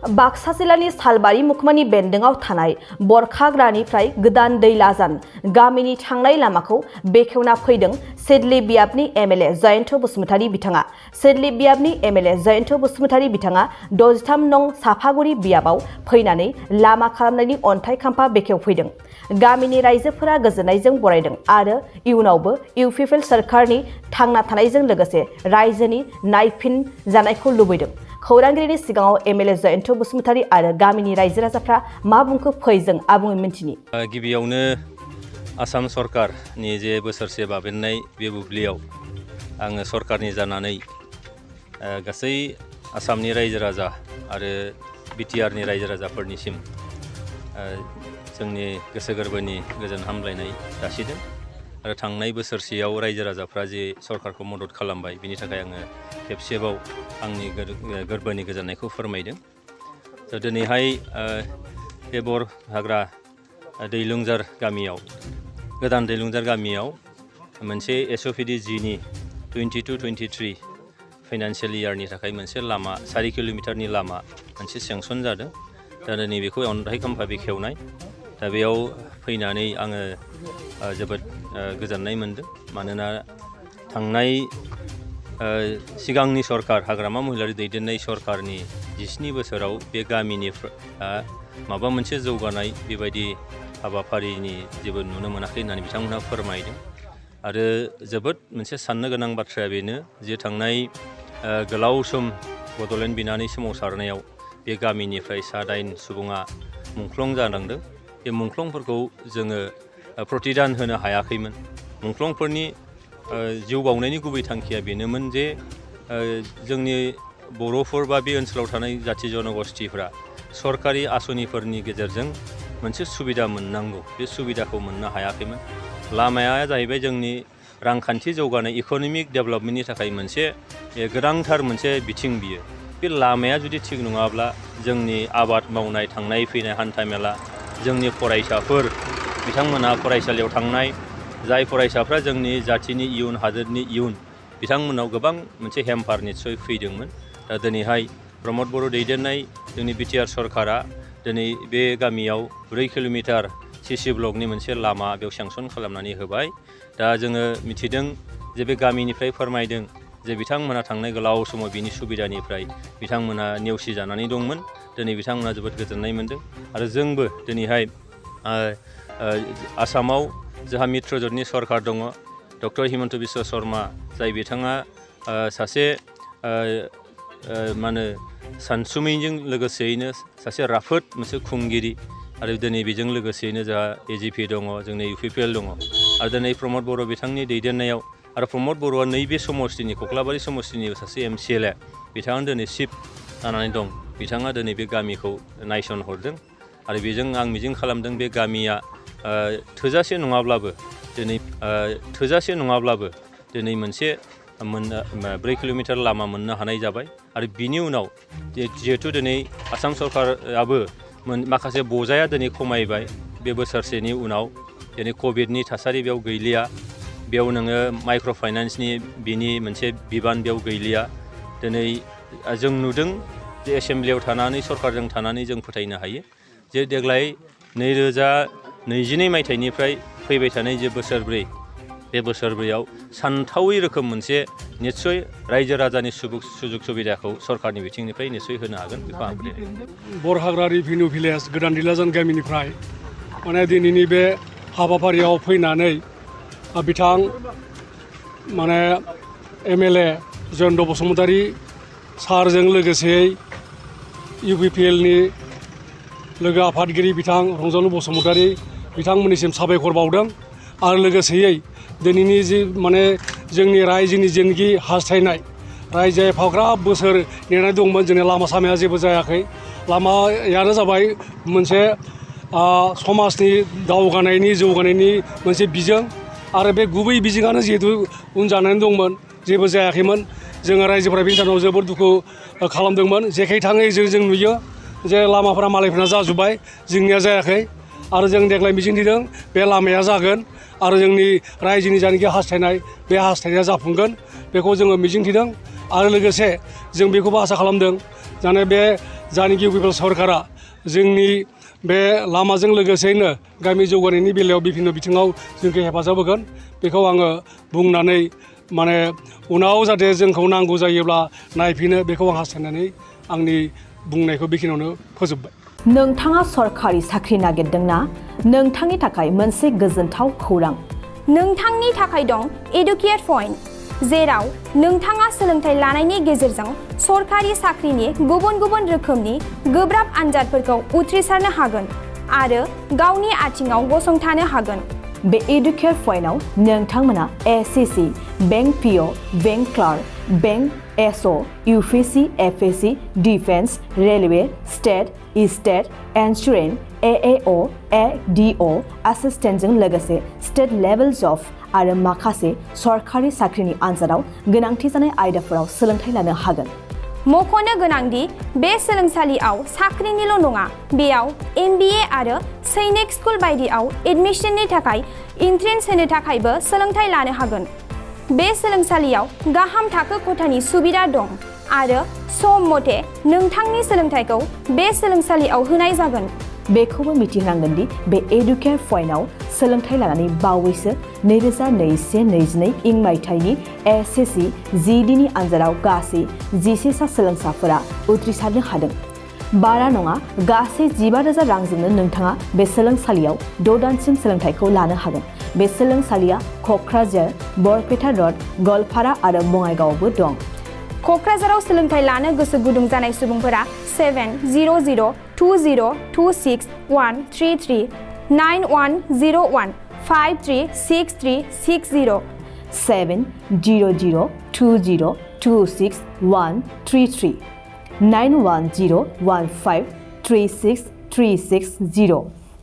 बाक्सा जिल्लानि सालबारि मुखमानि बेन्दोंआव थानाय बरखाग्रानिफ्राय गोदान दै लाजान गामिनि थांनाय लामाखौ बेखेवना फैदों सिडली बियाबनि एम.एल.ए जयन्त बसुमतारी बिथाङा। सिडली बियाबनि एम.एल.ए जयन्त बसुमतारी बिथाङा 63 नं साफागुरि बियाबाव फैनानै लामा खालामनायनि अन्थाइ खाम्फा बेखेवफैदों। गामिनि रायजोफोरा गोजोननायजों बरायदों आरो इयुनावबो इउपिपिएल सरकारनि थांना थानायजों लोगोसे रायजोनि नायफिन जानायखौ लुबैदों। खौरांगिरिनि सिगाङाव एम.एल.ए जयन्त बसुमतारी आरो गामिनि रायजो राजाफ्रा मा बुंखो फै जों आबुङै मिन्थिनि। गिबियावनो आसाम सरकारनि जे बोसोरसे बाबेननाय बे बुब्लियाव आङो सरकारनि जानानै गासै आसामनि रायजो राजा आरो बिटिआरनि रायजो राजाफोरनिसिम जोंनि गोसो गोरबोनि गोजोन हामलायनाय जासिदों आरो थांनाय बोसोरसेयाव रायजो राजाफ्रा जे सरकारखौ मदद खालामबाय बिनि थाखाय आङो खेबसेबाव आंनि गोरबोनि गोजोननायखौ फोरमायदों। दिनैहाय बे बरहाग्रा दैलुंजार गामियाव गोदान दैलुंजार गामियाव मोनसे एसअपिडि जिनि 22-23 फाइनान्सियेल इयारनि थाखाय मोनसे लामा 4 किल'मिटारनि लामा मोनसे सेंसन जादों। दा दिनै बेखौ अन्थाइ खाम्फा बेखेवनाय दा बेयाव फैनानै आङो जोबोद गोजोननाय मोनदों। मानोना थांनाय सिगांनि सरकार हाग्रामा महिलारि दैदेननाय सरकारनि 17 बोसोराव बे गामिनि माबा मोनसे जौगानाय बेबायदि हाबाफारिनि जेबो नुनो मोनाखै होननानै बिथांमोनहा फोरमायदों। आरो जोबोद मोनसे साननो गोनां बाथ्राया बेनो जे थांनाय गोलाव सम बड'लेण्ड बिनानै सोमावसारनायाव बे गामिनिफ्राय 9 सुबुङा मुंख्लं जानांदों। बे मुंख्लंफोरखौ जोङो प्रतिदान होनो हायाखैमोन। मुंख्लंफोरनि जिउ बावनायनि गुबै थांखिया बेनोमोन जे जोंनि बर'फोर बा बे ओनसोलाव थानाय जाथि जनगोष्ठीफ्रा सरकारि आसनिफोरनि गेजेरजों मोनसे सुबिदा मोननांगौ, बे सुबिदाखौ मोननो हायाखैमोन। लामाया जाहैबाय जोंनि रांखान्थि जौगानाय इक'नमिक डेभेलपमेन्टनि थाखाय मोनसे गोनांथार मोनसे बिथिं बियो। बे लामाया जुदि थिग नङाब्ला जोंनि आबाद मावनाय थांनाय फैनाय हान्था मेला जोंनि फरायसाफोर बिथांमोनहा फरायसालियाव थांनाय जाय फरायसाफ्रा जोंनि जाथिनि इयुन हादोरनि इयुन बिथांमोनाव गोबां मोनसे हेम्पार निस्सय फैदोंमोन। दा दिनैहाय प्रमद बर' दैदेननाय जोंनि बिटिआर सरकारा दिनै बे गामियाव 4 किल'मिटार सिसि ब्लकनि मोनसे लामा बेयाव सेंसन खालामनानै होबाय। दा जोङो मिथिदों जे बे गामिनिफ्राय फोरमायदों जे बिथांमोना थांनाय गोलाव समाव बिनि सुबिदानिफ्राय बिथांमोना नेवसिजानानै दंमोन। दिनै बिथांमोना जोबोद गोजोननाय मोनदों आरो जोंबो दिनैहाय आसामाव जोंहा मित्र जोंनि सरकार दङ डक्टर हिमन्त बिश्व शर्मा जाय बिथाङा सासे मा होनो सानसुमैजों लोगोसेयैनो सासे राफोद मोनसे खुंगिरि आरो दिनै बेजों लोगोसेयैनो जोंहा एजिपि दङ, जोंनि इउपिपिएल दङ आरो दिनै प्रमद बर' बिथांनि दैदेननायाव आरो प्रमद बर'आ नैबे समस्तिनि कख्लाबारि समस्तिनि सासे एमसिएलए बिथाङा दिनै चिफ जानानै दं। बिथाङा दिनै बे गामिखौ नायसनहरदों आरो बेजों आं मिजिं खालामदों बे गामिया थोजासे नङाब्लाबो दिनै मोनसे 4 किल'मिटार लामा मोननो हानाय जाबाय। आरो बिनि उनाव जिहेथु दिनै आसाम सरकाराबो माखासे बजाया दिनै खमायबाय। बे बोसोरसेनि उनाव दिनै कभिडनि थासारि बेयाव गैलिया, बेयाव नोङो माइक्र' फाइनान्सनि बिनि मोनसे बिबान बेयाव गैलिया। दिनै जों नुदों जे एसेमब्लियाव थानानै सरकारजों थानानै जों फोथायनो हायो जे देग्लाय 2022 मायथाइनिफ्राय फैबाय थानाय जे बोसोरब्रै बे बोसोरब्रैयाव सानथावै रोखोम मोनसे निस्सय रायजो राजानि सुजुग सुबिदाखौ सरकारनि बिथिंनिफ्राय निस्सय होनो हागोन बेखौ आं फोथायदों। बरहाग्रा रिभिनिउ भिलेज गोदान दैलाजान गामिनिफ्राय माने दिनैनि बे हाबाफारियाव फैनानै बिथां माने एम.एल.ए जयन्त बसुमतारी सारजों लोगोसेयै इउपिपिएलनि लोगो आफादगिरि बिथां रंजालु बसुमतारी बिथांमोननिसिम साबायखर बावदों आरो लोगोसेयै दिनैनि जि माने जोंनि रायजोनि जेनोखि हास्थायनाय रायजोआ एफाग्राब बोसोर नेनाय दंमोन, जोंनि लामा सामाया जेबो जायाखै। लामायानो जाबाय मोनसे समाजनि दावगानायनि जौगानायनि मोनसे बिजों आरो बे गुबै बिजोङानो जिहेतु उन जानानै दंमोन, जेबो जायाखैमोन। जोङो रायजोफोरा बेनि थाखाय जोबोद दुखु खालामदोंमोन। जेखाय थाङै जों नुयो जे लामाफोरा मालायफोरना जाजोब्बाय, जोंनिया जायाखै आरो जों देग्लाय मिजिंथिदों बे लामाया जागोन आरो जोंनि रायजोनि जायनाखि हास्थायनाय बे हास्थायनाया जाफुंगोन बेखौ जोङो मिजिंथिदों। आरो लोगोसे जों बेखौबो आसा खालामदों जाने बे जायनाखि इउ पि पि एल सरकारा जोंनि बे लामाजों लोगोसेयैनो गामि जौगानायनि बेलायाव बिभिन्न बिथिङाव जोंखौ हेफाजाब होगोन बेखौ आङो बुंनानै माने उनाव जाहाथे जोंखौ नांगौ जायोब्ला नायफिनो बेखौ आं हास्थायनानै आंनि बुंनायखौ बेखिनियावनो फोजोबबाय। नोंथाङा सरखारि साख्रि नागिरदोंना? नोंथांनि थाखाय मोनसे गोजोनथाव खौरां। नोंथांनि थाखाय दं एडुकेट पइन्ट, जेराव नोंथाङा सोलोंथाइ लानायनि गेजेरजों सरखारि साख्रिनि गुबुन गुबुन रोखोमनि गोब्राब आनजादफोरखौ उथ्रिसारनो हागोन आरो गावनि आथिङाव गसंथानो हागोन। बे एडुकेट पइन्टआव नोंथांमोना SSC, bank PO, bank clerk, bank SO, UPSC, FSC, defence, railway, state insurance, एएअ, एडिअ एसिस्टेन्टजों लोगोसे स्टेट लेभेल जब आरो माखासे सरखारि साख्रिनि आनजादाव गोनांथि जानाय आयदाफोराव सोलोंथाइ लानो हागोन। मख'नो गोनांदि बे सोलोंसालियाव साख्रिनिल' नङा, बेयाव एम.बी.ए आरो सैनिक स्कुल बायदियाव एडमिशननि थाखाय एन्ट्रेन्स होनो थाखायबो सोलोंथाइ लानो हागोन। बे सोलोंसालियाव गाहाम थाखो खथानि सुबिदा दं आरो सम मथे नोंथांनि सोलोंथाइखौ बे सोलोंसालियाव होनाय जागोन। बेखौबो मिथिनांगोन दि बे एडुकेट पइन्टआव सोलोंथाइ लानानै बावैसो 2021-22 मायथाइनि एसएससि जिडिनि आनजादाव गासै 11 सा सोलोंसाफोरा उथ्रिसारनो हादों। बारा नङा, गासै 15,000 रांजोंनो नोंथाङा बे सोलोंसालियाव 6 दानसिम सोलोंथाइखौ लानो हागोन। बे सोलोंसालिया क'क्राझार, बरपेटा रड, गवालपारा आरो बङाइगावआवबो दं। क'क्राझाराव सोलोंथाइ लानो गोसो गुदुं जानाय सुबुंफोरा 700-226-133 9101-536360 700-226-133 9101536360